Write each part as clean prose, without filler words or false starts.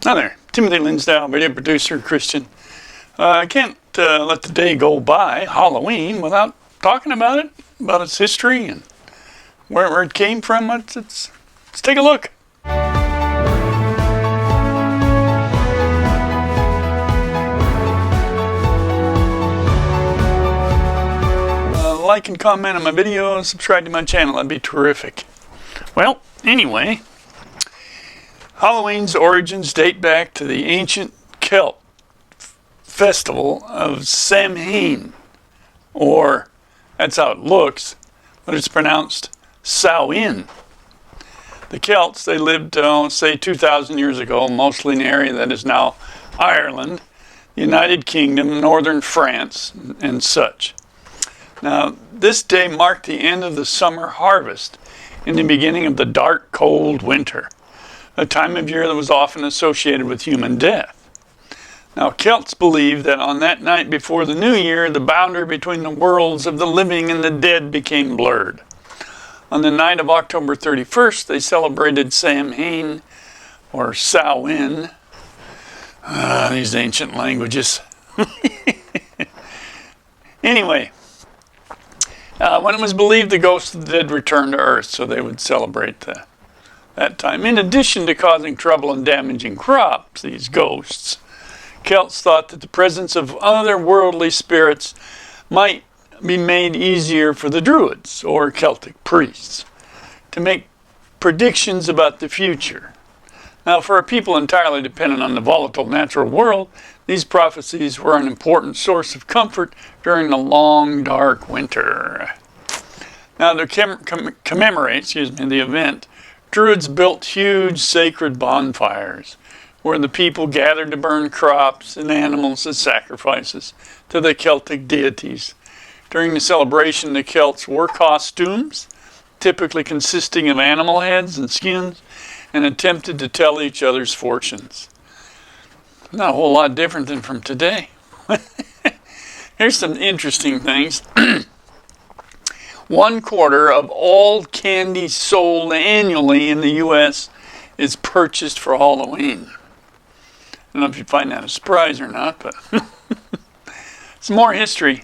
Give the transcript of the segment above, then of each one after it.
Hi there, Timothy Linsdau, video producer, Christian. I can't let the day go by, Halloween, without talking about it, about its history and where it came from. Let's take a look. Like and comment on my video, subscribe to my channel, that'd be terrific. Well, anyway, Halloween's origins date back to the ancient Celt festival of Samhain, or that's how it looks, but it's pronounced Samhain. The Celts, they lived, say 2,000 years ago, mostly in the area that is now Ireland, United Kingdom, northern France, and such. Now, this day marked the end of the summer harvest and the beginning of the dark, cold winter, a time of year that was often associated with human death. Now, Celts believed that on that night before the new year, the boundary between the worlds of the living and the dead became blurred. On the night of October 31st, they celebrated Samhain, or Samhain, these ancient languages. Anyway, when it was believed the ghosts of the dead returned to earth, so they would celebrate that time. In addition to causing trouble and damaging crops, these ghosts, Celts thought that the presence of otherworldly spirits might be made easier for the Druids, or Celtic priests, to make predictions about the future. Now, for a people entirely dependent on the volatile natural world, these prophecies were an important source of comfort during the long, dark winter. Now, to commemorate the event, Druids built huge sacred bonfires where the people gathered to burn crops and animals as sacrifices to the Celtic deities. During the celebration, the Celts wore costumes, typically consisting of animal heads and skins, and attempted to tell each other's fortunes. Not a whole lot different than from today. Here's some interesting things. 1/4 of all candy sold annually in the U.S. is purchased for Halloween. I don't know if you find that a surprise or not, but some more history.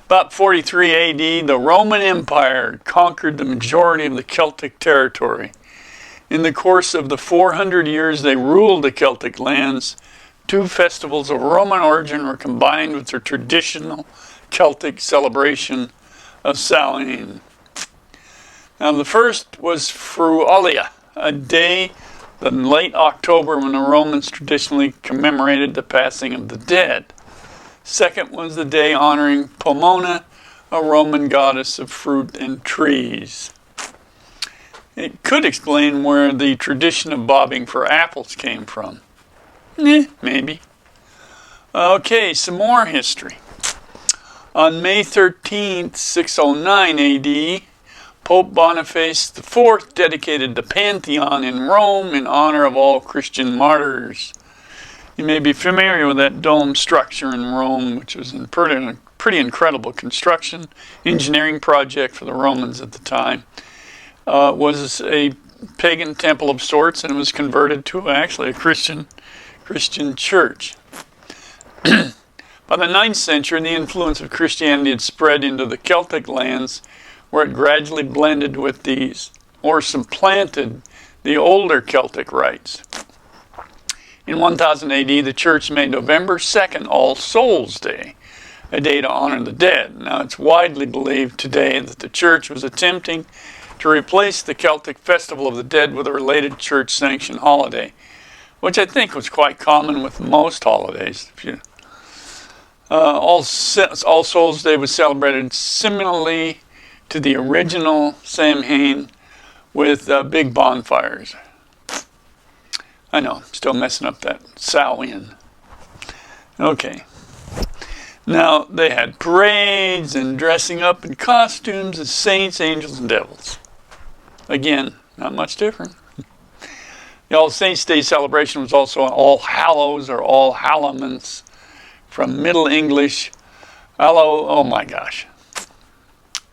About 43 AD, the Roman Empire conquered the majority of the Celtic territory. In the course of the 400 years they ruled the Celtic lands, 2 festivals of Roman origin were combined with their traditional Celtic celebration of Samhain. Now, the first was Frualia, a day in late October when the Romans traditionally commemorated the passing of the dead. Second was the day honoring Pomona, a Roman goddess of fruit and trees. It could explain where the tradition of bobbing for apples came from. Maybe. Okay, some more history. On May 13th, 609 AD, Pope Boniface IV dedicated the Pantheon in Rome in honor of all Christian martyrs. You may be familiar with that dome structure in Rome, which was a pretty incredible construction, engineering project for the Romans at the time. It was a pagan temple of sorts, and it was converted to actually a Christian church. By the 9th century, the influence of Christianity had spread into the Celtic lands, where it gradually blended with these, or supplanted the older Celtic rites. In 1000 AD, the church made November 2nd All Souls Day, a day to honor the dead. Now, it's widely believed today that the church was attempting to replace the Celtic Festival of the Dead with a related church-sanctioned holiday, which I think was quite common with most holidays. All Souls Day was celebrated similarly to the original Samhain with big bonfires. I know, still messing up that Samhain. Okay. Now, they had parades and dressing up in costumes as saints, angels, and devils. Again, not much different. The All Saints' Day celebration was also an All Hallows or All Hallowmans, from Middle English. Oh my gosh.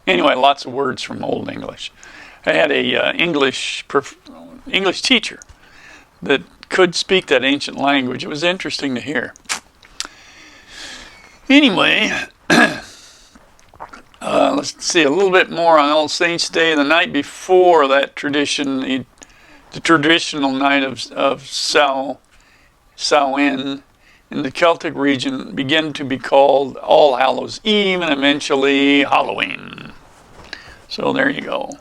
Anyway, lots of words from Old English. I had a English teacher that could speak that ancient language. It was interesting to hear. Anyway, let's see a little bit more on All Saints' Day. The night before that tradition, the traditional night of Samhain in the Celtic region began to be called All Hallows Eve and eventually Halloween. So there you go.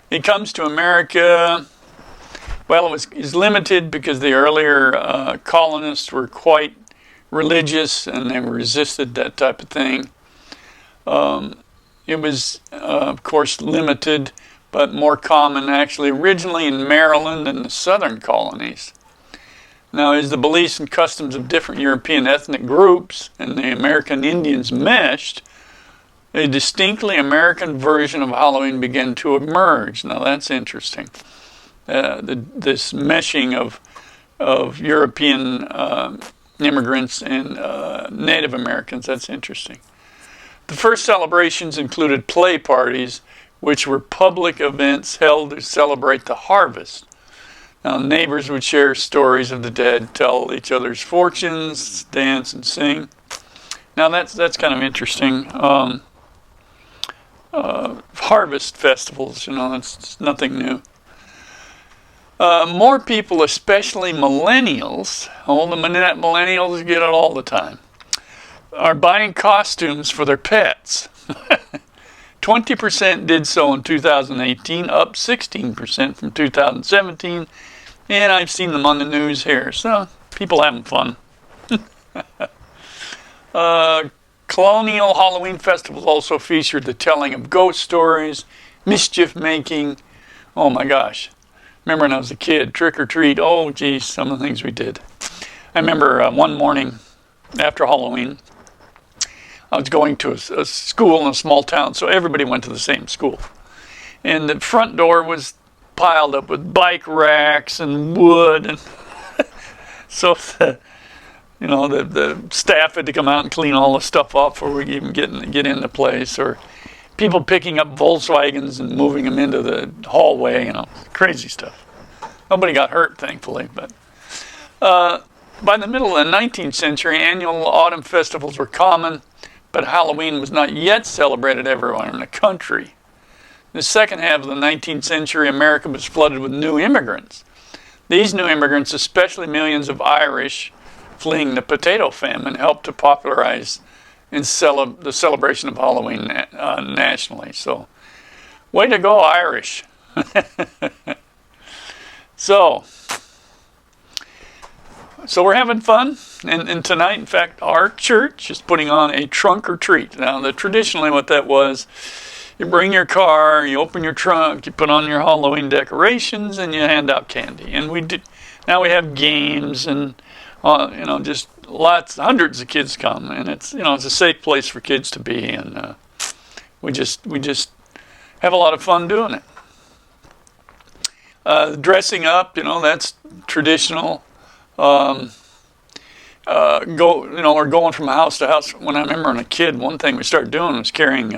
It comes to America. Well, it was limited because the earlier colonists were quite religious and they resisted that type of thing. It was, of course, limited, but more common actually originally in Maryland and the southern colonies. Now, as the beliefs and customs of different European ethnic groups and the American Indians meshed, a distinctly American version of Halloween began to emerge. Now, that's interesting. This meshing of European immigrants and Native Americans, that's interesting. The first celebrations included play parties, which were public events held to celebrate the harvest. Now, neighbors would share stories of the dead, tell each other's fortunes, dance and sing. Now, that's kind of interesting. Harvest festivals, it's nothing new. More people, especially millennials, all the millennials get it all the time, are buying costumes for their pets. 20% did so in 2018, up 16% from 2017, and I've seen them on the news here, so people having fun. Colonial Halloween festivals also featured the telling of ghost stories, mischief making. Oh my gosh. Remember when I was a kid, trick or treat, oh geez, some of the things we did. I remember one morning after Halloween, I was going to a school in a small town, so everybody went to the same school. And the front door was piled up with bike racks and wood, and so the staff had to come out and clean all the stuff up before we even get into place, or people picking up Volkswagens and moving them into the hallway, crazy stuff. Nobody got hurt, thankfully, but by the middle of the 19th century, annual autumn festivals were common, but Halloween was not yet celebrated everywhere in the country. In the second half of the 19th century, America was flooded with new immigrants. These new immigrants, especially millions of Irish fleeing the potato famine, helped to popularize the celebration of Halloween nationally. So, way to go, Irish. So we're having fun, and tonight, in fact, our church is putting on a trunk or treat. Now, traditionally what that was, you bring your car, you open your trunk, you put on your Halloween decorations, and you hand out candy. And now we have games and just hundreds of kids come, and it's a safe place for kids to be, and we just have a lot of fun doing it. Dressing up, that's traditional. We're going from house to house. When I remember when a kid, one thing we started doing was carrying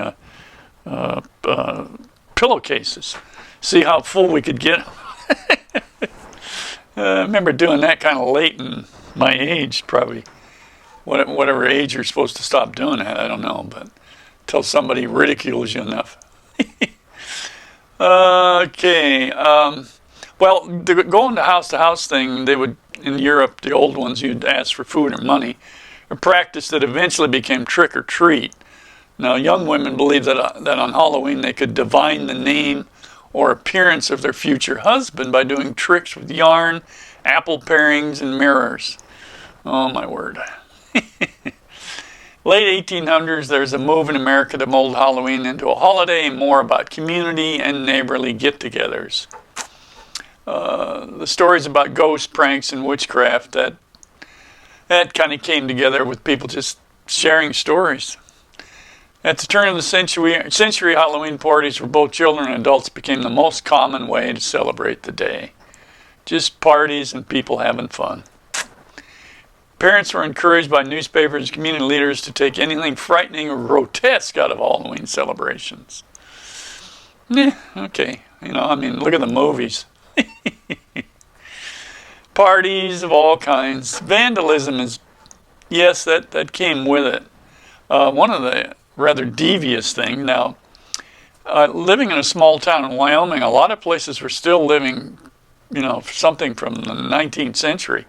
pillowcases. See how full we could get. I remember doing that kind of late in my age, probably whatever age you're supposed to stop doing that, I don't know, but until somebody ridicules you enough. Okay. Well, the going to house thing, they would, in Europe, the old ones, you'd ask for food or money, a practice that eventually became trick or treat. Now, young women believed that on Halloween they could divine the name or appearance of their future husband by doing tricks with yarn, apple parings, and mirrors. Oh, my word. Late 1800s, there's a move in America to mold Halloween into a holiday more about community and neighborly get-togethers. The stories about ghost pranks and witchcraft, that kind of came together with people just sharing stories. At the turn of the century, Halloween parties for both children and adults became the most common way to celebrate the day. Just parties and people having fun. Parents were encouraged by newspapers and community leaders to take anything frightening or grotesque out of Halloween celebrations. Okay. Look at the movies. parties of all kinds. Vandalism is, yes, that came with it. One of the rather devious things. Now, living in a small town in Wyoming, a lot of places were still living, something from the 19th century.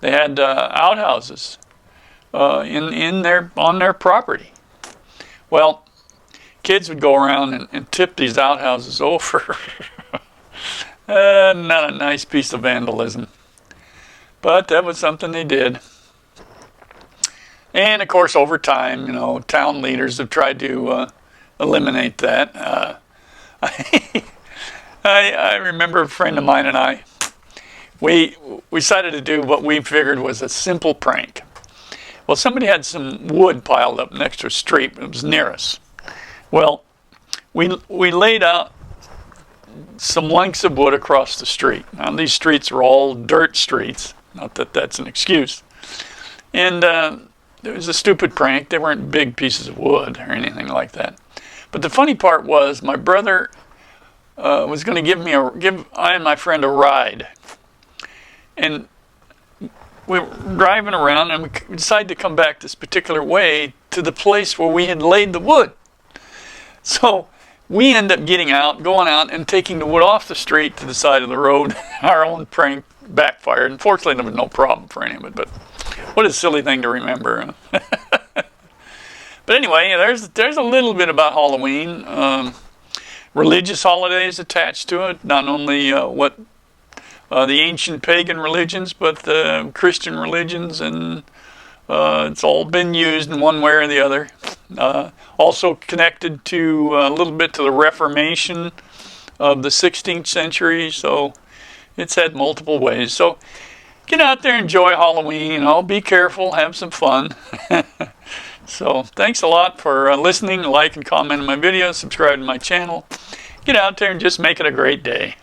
They had outhouses on their property. Well, kids would go around and tip these outhouses over. Not a nice piece of vandalism. But that was something they did. And of course, over time, town leaders have tried to eliminate that. I remember a friend of mine and I, we decided to do what we figured was a simple prank. Well, somebody had some wood piled up next to a street. It was near us. Well, we laid out some lengths of wood across the street. Now, these streets are all dirt streets. Not that that's an excuse. And it was a stupid prank. They weren't big pieces of wood or anything like that. But the funny part was my brother was going to give I and my friend a ride. And we were driving around and we decided to come back this particular way to the place where we had laid the wood. So we end up going out and taking the wood off the street to the side of the road. Our own prank backfired. Unfortunately, there was no problem for any of it, but what a silly thing to remember. But anyway, there's a little bit about Halloween. Religious holidays attached to it, not only what the ancient pagan religions, but the Christian religions, and it's all been used in one way or the other. Also connected to a little bit to the Reformation of the 16th century, so it's had multiple ways. So get out there, enjoy Halloween, be careful, have some fun. So thanks a lot for listening, like and comment on my videos, subscribe to my channel. Get out there and just make it a great day.